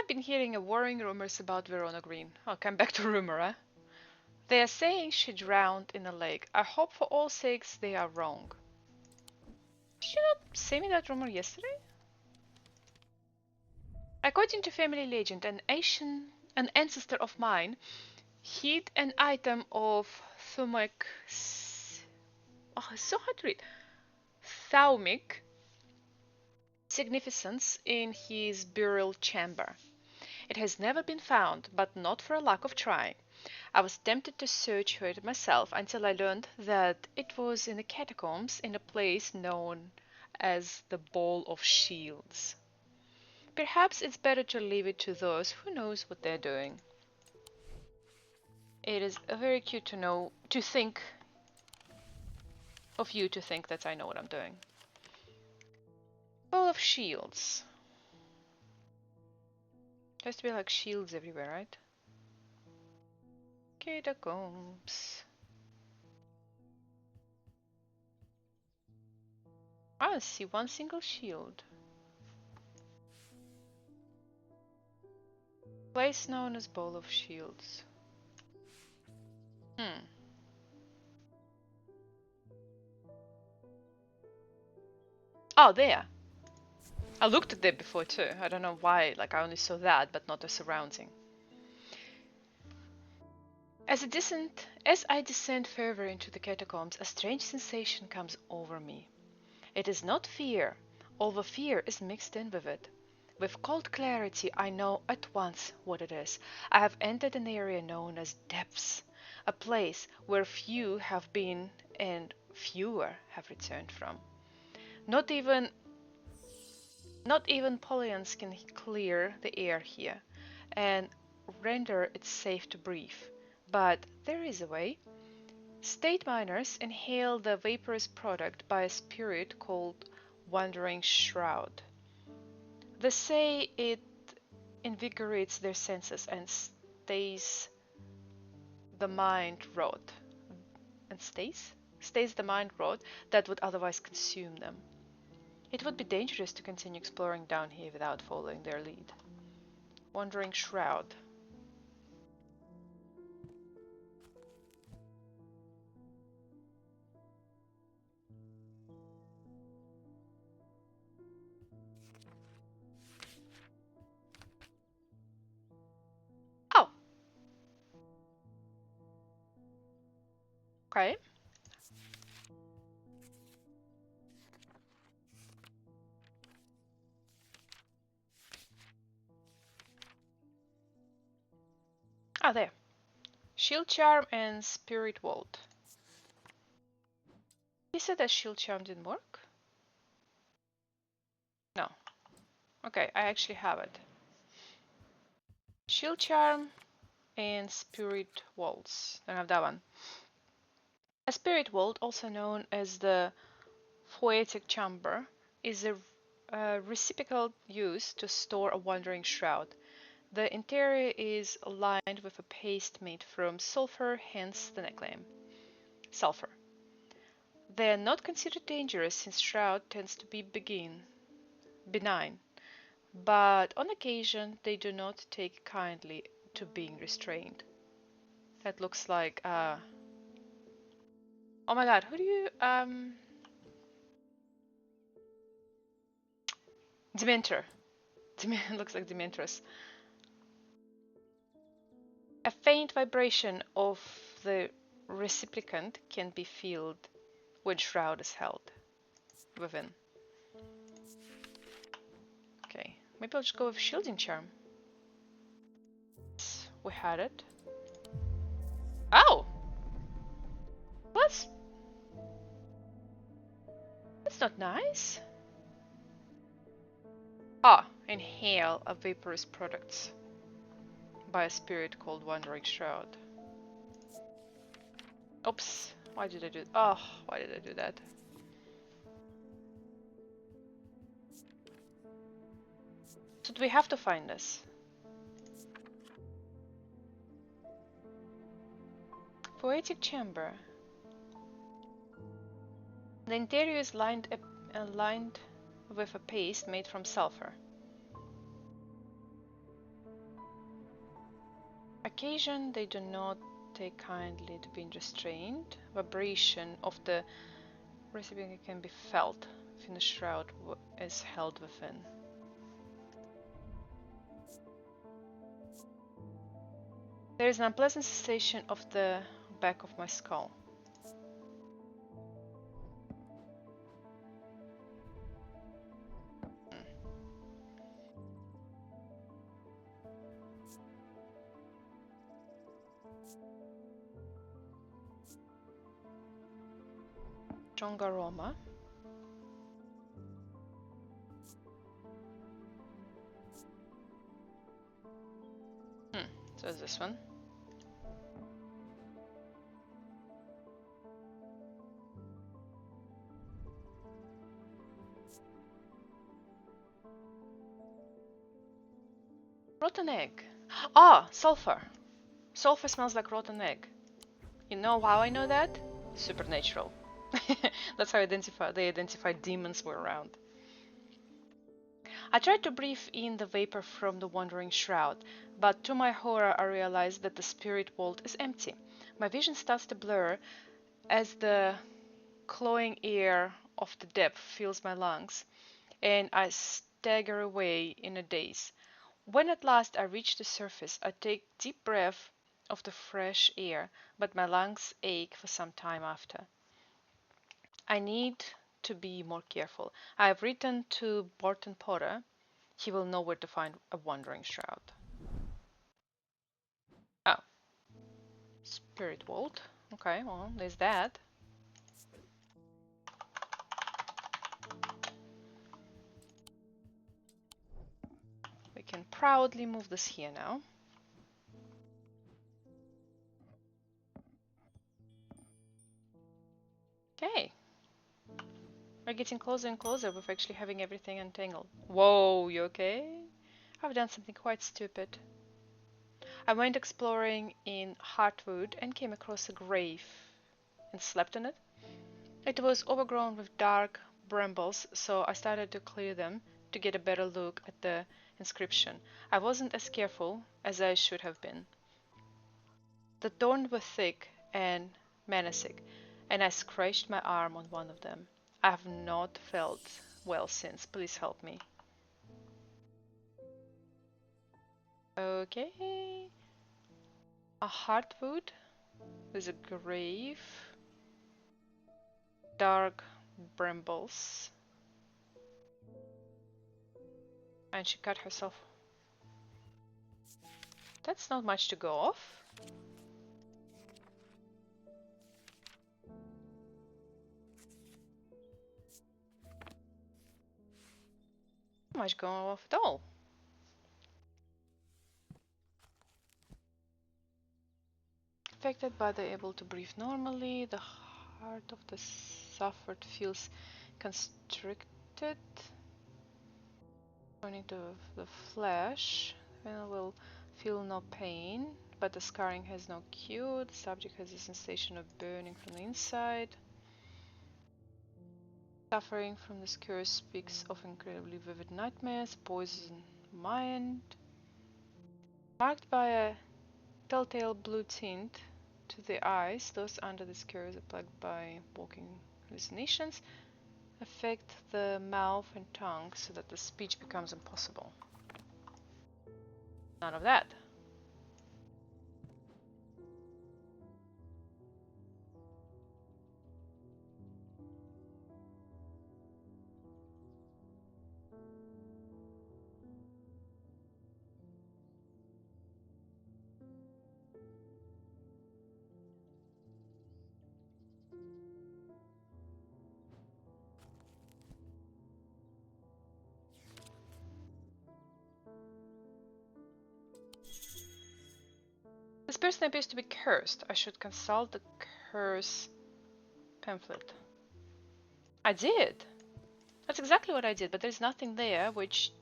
I've been hearing a worrying rumors about Verona Green. I'll come back to rumor, eh? They are saying she drowned in a lake. I hope for all sakes they are wrong. Did you not say me that rumor yesterday? According to family legend, an ancestor of mine hid an item of Thumic. Oh, it's so hard to read. Thaumic significance in his burial chamber. It has never been found, but not for a lack of trying. I was tempted to search for it myself until I learned that it was in the catacombs in a place known as the Ball of Shields. Perhaps it's better to leave it to those who knows what they're doing. It is very cute to think of you to think that I know what I'm doing. Ball of Shields. Has to be like shields everywhere, right? Catacombs. I don't see one single shield. Place known as Ball of Shields. Oh, there. I looked at that before too. I don't know why, like I only saw that, but not the surrounding. As I descend further into the catacombs, a strange sensation comes over me. It is not fear, although fear is mixed in with it. With cold clarity, I know at once what it is. I have entered an area known as depths, a place where few have been and fewer have returned from. Not even Polians can clear the air here and render it safe to breathe. But there is a way. State miners inhale the vaporous product by a spirit called Wandering Shroud. They say it invigorates their senses and stays the mind rot. And stays the mind rot that would otherwise consume them. It would be dangerous to continue exploring down here without following their lead. Wandering Shroud. Oh! Okay. Ah, there. Shield Charm and Spirit Vault. You said that Shield Charm didn't work? No. Okay, I actually have it. Shield Charm and Spirit Vaults. Don't have that one. A Spirit Vault, also known as the Poetic Chamber, is a receptacle used to store a Wandering Shroud. The interior is lined with a paste made from sulfur, hence the nickname. Sulfur. They are not considered dangerous since Shroud tends to be benign, but on occasion they do not take kindly to being restrained. That looks like oh my god, who do you Dementor. Looks like Dementor's. A faint vibration of the recipient can be felt when Shroud is held within. Okay, maybe I'll just go with Shielding Charm. We had it. Oh! That's not nice. Ah, inhale a vaporous product by a spirit called Wandering Shroud. Oops, why did I do that? So do we have to find this? Poetic Chamber. The interior is lined with a paste made from sulfur. Occasion, they do not take kindly to being restrained. Vibration of the recipient can be felt if the shroud is held within. There is an unpleasant sensation of the back of my skull. Strong aroma. So is this one. Rotten egg. Ah, sulfur. Sulfur smells like rotten egg. You know how I know that? Supernatural. That's how they identified demons were around. I tried to breathe in the vapor from the wandering shroud, but to my horror I realized that the spirit vault is empty. My vision starts to blur as the cloying air of the depth fills my lungs, and I stagger away in a daze. When at last I reach the surface, I take deep breath of the fresh air, but my lungs ache for some time after. I need to be more careful. I have written to Barton Potter. He will know where to find a wandering shroud. Oh, Spirit Vault. Okay, well, there's that. We can proudly move this here now. Okay. We're getting closer and closer with actually having everything untangled. Whoa, you okay? I've done something quite stupid. I went exploring in Heartwood and came across a grave and slept in it. It was overgrown with dark brambles, so I started to clear them to get a better look at the inscription. I wasn't as careful as I should have been. The thorns were thick and menacing, and I scratched my arm on one of them. I have not felt well since. Please help me. Okay. A heartwood. There's a grave. Dark brambles. And she cut herself. That's not much to go off. Not much going off at all. Affected but able to breathe normally. The heart of the suffered feels constricted. According to the flesh, then will feel no pain, but the scarring has no cure. The subject has a sensation of burning from the inside. Suffering from this curse speaks of incredibly vivid nightmares, poison mind, marked by a telltale blue tint to the eyes. Those under this curse are plagued by walking hallucinations, affect the mouth and tongue so that the speech becomes impossible. None of that. This person appears to be cursed. I should consult the curse pamphlet. I did. That's exactly what I did, but there's nothing there which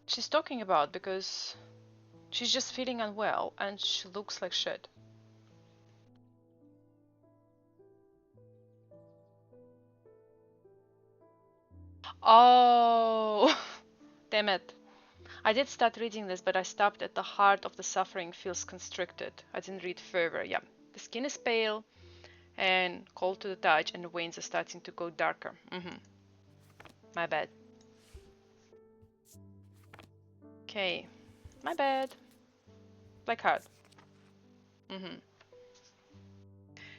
she's talking about because she's just feeling unwell and she looks like shit. Oh, damn it. I did start reading this, but I stopped at the heart of the suffering feels constricted. I didn't read further. Yeah. The skin is pale and cold to the touch, and the veins are starting to go darker. My bad. Okay. My bad. Black heart.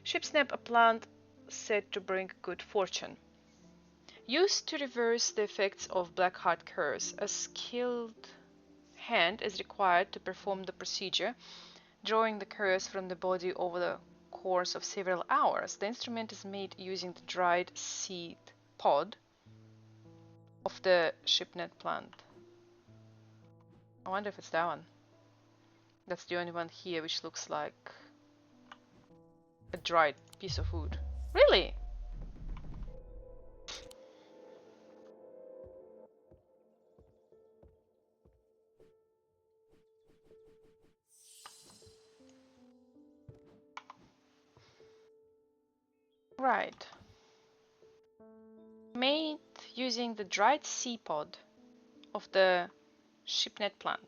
Shipsnap, a plant said to bring good fortune. Used to reverse the effects of black heart curse, a skilled hand is required to perform the procedure, drawing the curse from the body over the course of several hours. The instrument is made using the dried seed pod of the shipnet plant. I wonder if it's that one. That's the only one here which looks like a dried piece of wood. Really? Right. Made using the dried seed pod of the shipnet plant.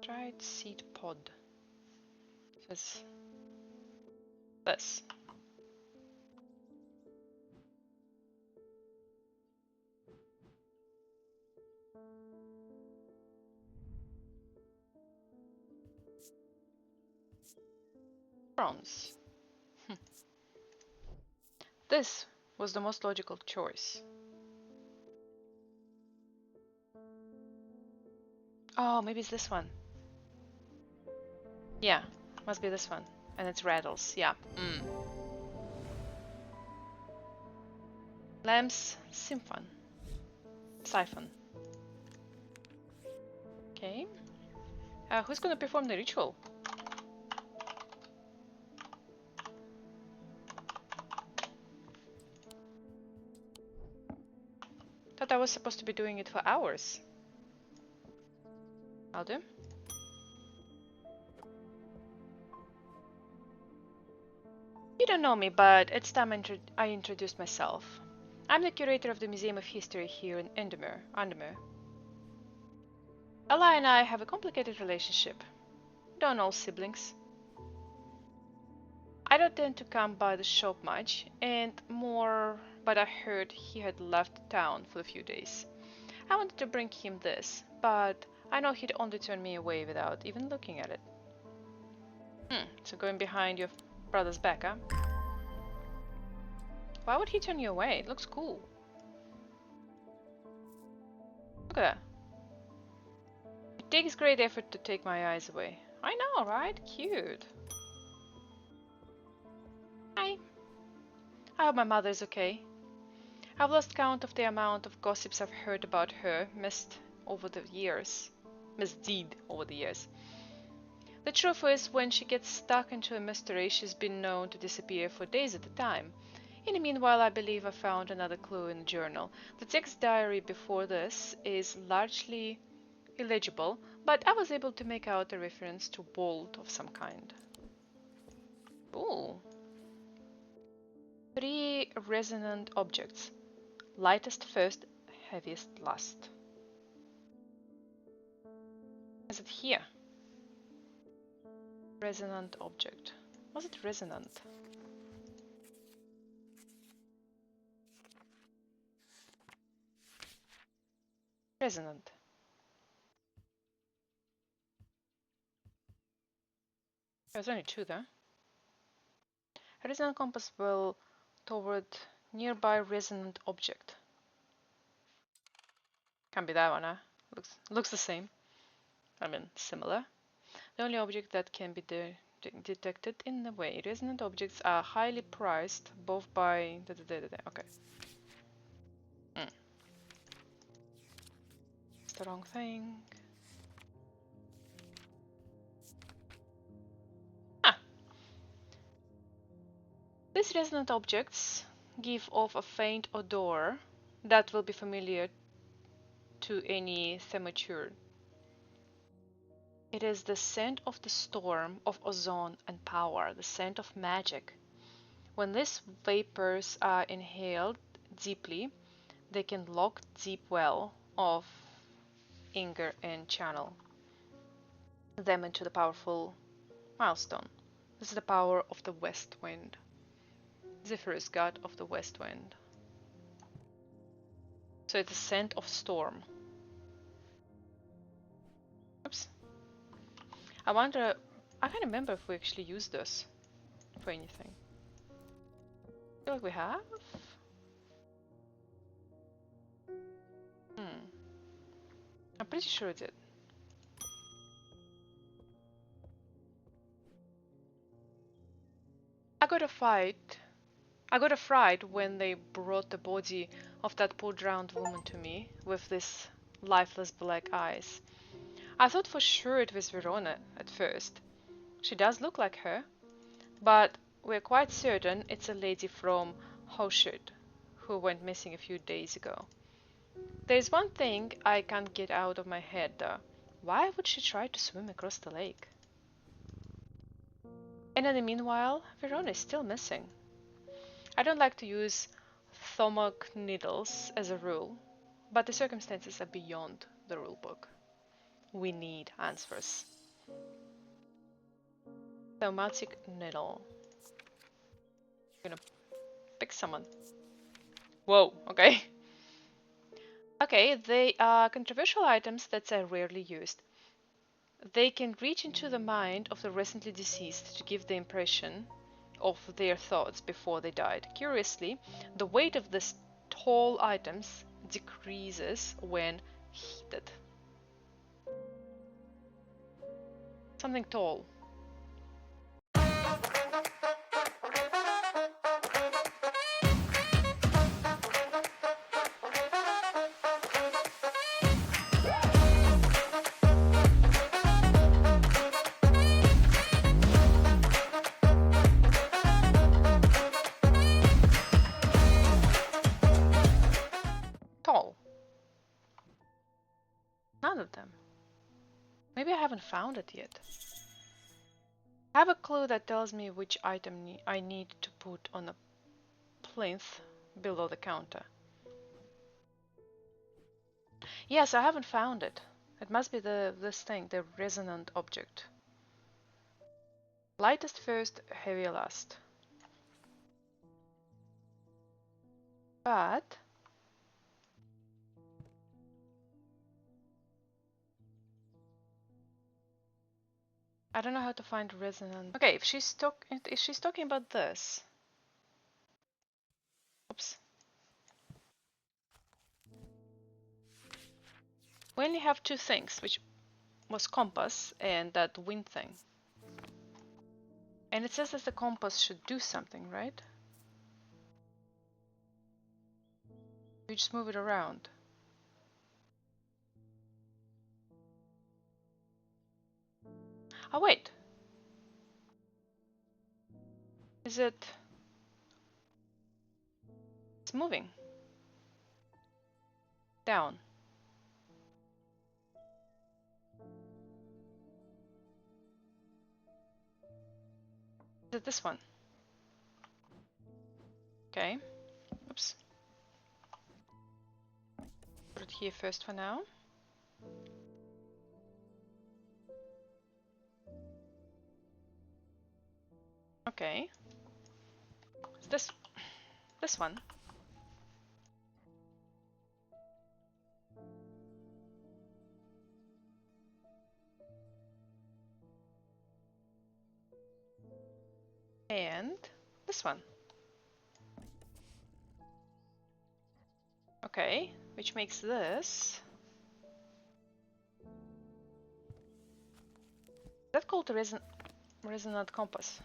Dried seed pod. Says this. Bronze. This was the most logical choice. Oh, maybe it's this one. Yeah, must be this one. And it's rattles, yeah. Lamb's siphon. Okay. Who's gonna perform the ritual? Thought I was supposed to be doing it for hours. I'll do. You don't know me, but it's time I introduced myself. I'm the curator of the Museum of History here in Andemer. Ella and I have a complicated relationship. Don't all siblings. I don't tend to come by the shop much, but I heard he had left town for a few days. I wanted to bring him this, but I know he'd only turn me away without even looking at it. So going behind your brother's back, huh? Why would he turn you away? It looks cool. Look at that. It takes great effort to take my eyes away. I know, right? Cute. Hi. I hope my mother's okay. I've lost count of the amount of gossips I've heard about her, misdeed over the years. The truth is, when she gets stuck into a mystery, she's been known to disappear for days at a time. In the meanwhile, I believe I found another clue in the journal. The text diary before this is largely illegible, but I was able to make out a reference to bolt of some kind. Ooh. 3 resonant objects. Lightest first, heaviest last. Is it here? Resonant object. Was it resonant? Resonant. There's only 2 there. A resonant compass will toward nearby resonant object. Can't be that one, huh? Looks the same. I mean, similar. The only object that can be detected in the way. Resonant objects are highly prized, both by... Okay. It's the wrong thing. These resonant objects give off a faint odor that will be familiar to any thaumaturge. It is the scent of the storm, of ozone and power, the scent of magic. When these vapors are inhaled, deeply, they can lock deep well of anger and channel them into the powerful milestone. This is the power of the west wind. Zephyrus, god of the west wind. So it's a scent of storm. Oops. I wonder, I can't remember if we actually used this for anything. I feel like we have. I'm pretty sure it did. I got a fright when they brought the body of that poor drowned woman to me with these lifeless black eyes. I thought for sure it was Verona at first. She does look like her, but we're quite certain it's a lady from Hoshut who went missing a few days ago. There's one thing I can't get out of my head though. Why would she try to swim across the lake? And in the meanwhile, Verona is still missing. I don't like to use thomok needles as a rule, but the circumstances are beyond the rulebook. We need answers. Thaumatic needle. I'm gonna pick someone. Whoa, okay. Okay, they are controversial items that are rarely used. They can reach into the mind of the recently deceased to give the impression of their thoughts before they died. Curiously, the weight of these tall items decreases when heated. Something tall. Tall. None of them. Maybe I haven't found it yet. I have a clue that tells me which item I need to put on a plinth below the counter. Yes, I haven't found it. It must be this thing, the resonant object. Lightest first, heavy last. But I don't know how to find resonant. Okay, if she's talking about this. Oops. We only have two things, which was compass and that wind thing. And it says that the compass should do something, right? You just move it around. Oh wait. Is it? It's moving. Down. Is it this one? Okay. Oops. Put it here first for now. Okay. It's this one. And this one. Okay, which makes this. Is that called a resonant compass?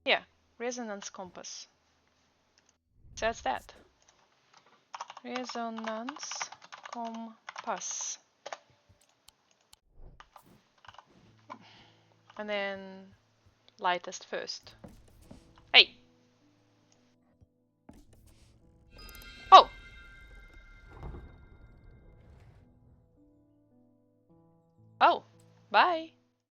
Yeah, resonance compass. So that's that. Resonance compass. And then lightest first. Hey! Oh! Oh, bye!